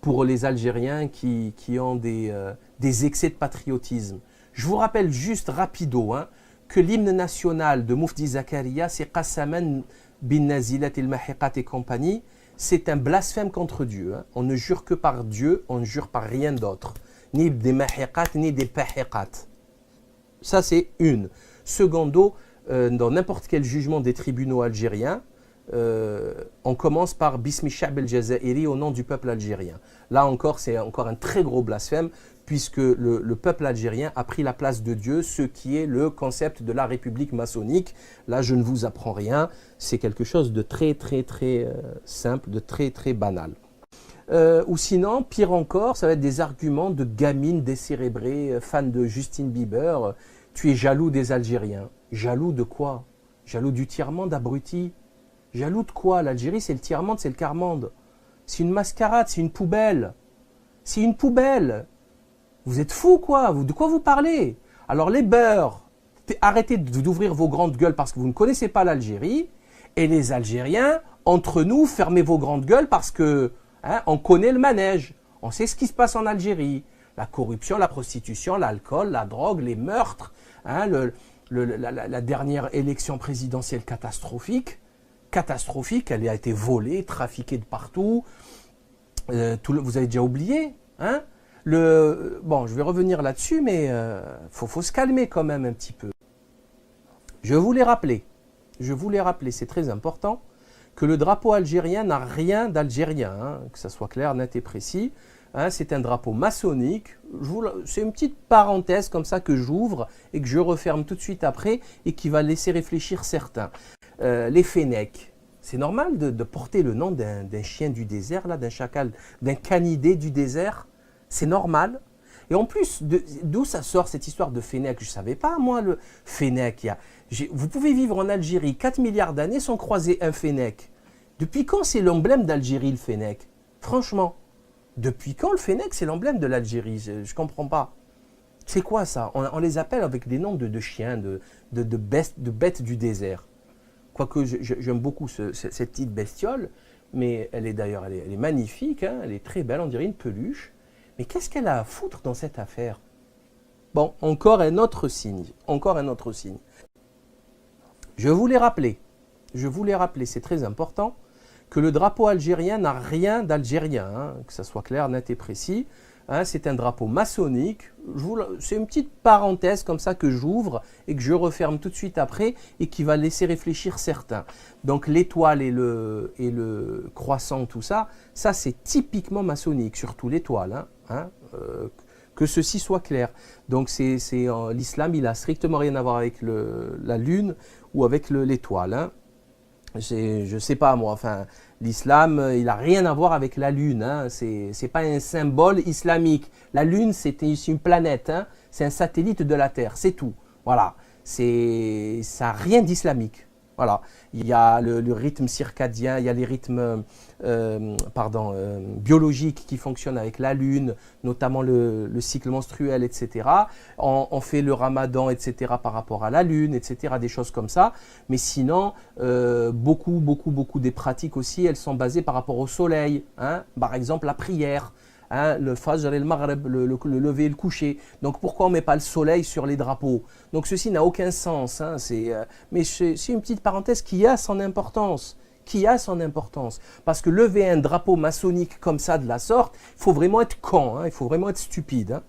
pour les Algériens qui ont des excès de patriotisme. Je vous rappelle juste rapido que l'hymne national de Moufti Zakaria, c'est Qassaman bin Nazilat el-Mahiqat et compagnie, c'est un blasphème contre Dieu. On ne jure que par Dieu, on ne jure par rien d'autre. Ni des Mahiqat, ni des Pahiqat. Ça, c'est une. Secondo, dans n'importe quel jugement des tribunaux algériens, on commence par Bismi Sha'b el-Jazairi au nom du peuple algérien. Là encore, c'est encore un très gros blasphème puisque le peuple algérien a pris la place de Dieu, ce qui est le concept de la république maçonnique. Là, je ne vous apprends rien, c'est quelque chose de très simple, de très banal. Ou sinon, pire encore, ça va être des arguments de gamines décérébrées, fans de Justin Bieber. Tu es jaloux des Algériens. Jaloux de quoi? Jaloux du tiers-monde, abruti? Jaloux de quoi? L'Algérie, c'est le tiers-monde, c'est le quart-monde. C'est une mascarade, c'est une poubelle. C'est une poubelle. Vous êtes fous, quoi? De quoi vous parlez? Alors, les beurs, arrêtez d'ouvrir vos grandes gueules parce que vous ne connaissez pas l'Algérie. Et les Algériens, entre nous, fermez vos grandes gueules parce que on connaît le manège. On sait ce qui se passe en Algérie. La corruption, la prostitution, l'alcool, la drogue, les meurtres. La dernière élection présidentielle catastrophique, elle a été volée, trafiquée de partout. Vous avez déjà oublié, Bon, je vais revenir là-dessus, mais faut se calmer quand même un petit peu. Je voulais rappeler, c'est très important, que le drapeau algérien n'a rien d'algérien, que ça soit clair, net et précis. C'est un drapeau maçonnique. C'est une petite parenthèse comme ça que j'ouvre et que je referme tout de suite après et qui va laisser réfléchir certains. Les Fennecs, c'est normal de porter le nom d'un chien du désert, d'un chacal, d'un canidé du désert. C'est normal. Et en plus, d'où ça sort cette histoire de Fennec? Je ne savais pas, moi, le Fennec. Vous pouvez vivre en Algérie 4 milliards d'années sans croiser un Fennec. Depuis quand c'est l'emblème d'Algérie, le Fennec? Franchement, depuis quand le Fennec, c'est l'emblème de l'Algérie? Je ne comprends pas. C'est quoi ça? On les appelle avec des noms de chiens, de bêtes du désert. Quoique j'aime beaucoup cette petite bestiole, mais elle est magnifique, elle est très belle, on dirait une peluche. Mais qu'est-ce qu'elle a à foutre dans cette affaire? Bon, encore un autre signe. Je voulais rappeler, c'est très important, que le drapeau algérien n'a rien d'algérien, que ça soit clair, net et précis. C'est un drapeau maçonnique. C'est une petite parenthèse comme ça que j'ouvre et que je referme tout de suite après et qui va laisser réfléchir certains. Donc l'étoile et le croissant, tout ça, c'est typiquement maçonnique, surtout l'étoile. Que ceci soit clair. Donc l'islam, il a strictement rien à voir avec la lune ou avec l'étoile. Je ne sais pas moi, l'islam, il n'a rien à voir avec la lune, c'est pas un symbole islamique. La lune, c'est une planète, c'est un satellite de la Terre, c'est tout. Voilà, ça n'a rien d'islamique. Voilà, il y a le rythme circadien, il y a les rythmes biologiques qui fonctionnent avec la lune, notamment le cycle menstruel, etc. On fait le ramadan, etc. par rapport à la lune, etc. Des choses comme ça. Mais sinon, beaucoup des pratiques aussi, elles sont basées par rapport au soleil. Par exemple, la prière. Le fajr et le maghrib, le lever et le coucher. Donc pourquoi on ne met pas le soleil sur les drapeaux? Donc ceci n'a aucun sens. Mais c'est une petite parenthèse qui a son importance. Parce que lever un drapeau maçonnique comme ça de la sorte, il faut vraiment être con, il faut vraiment être stupide.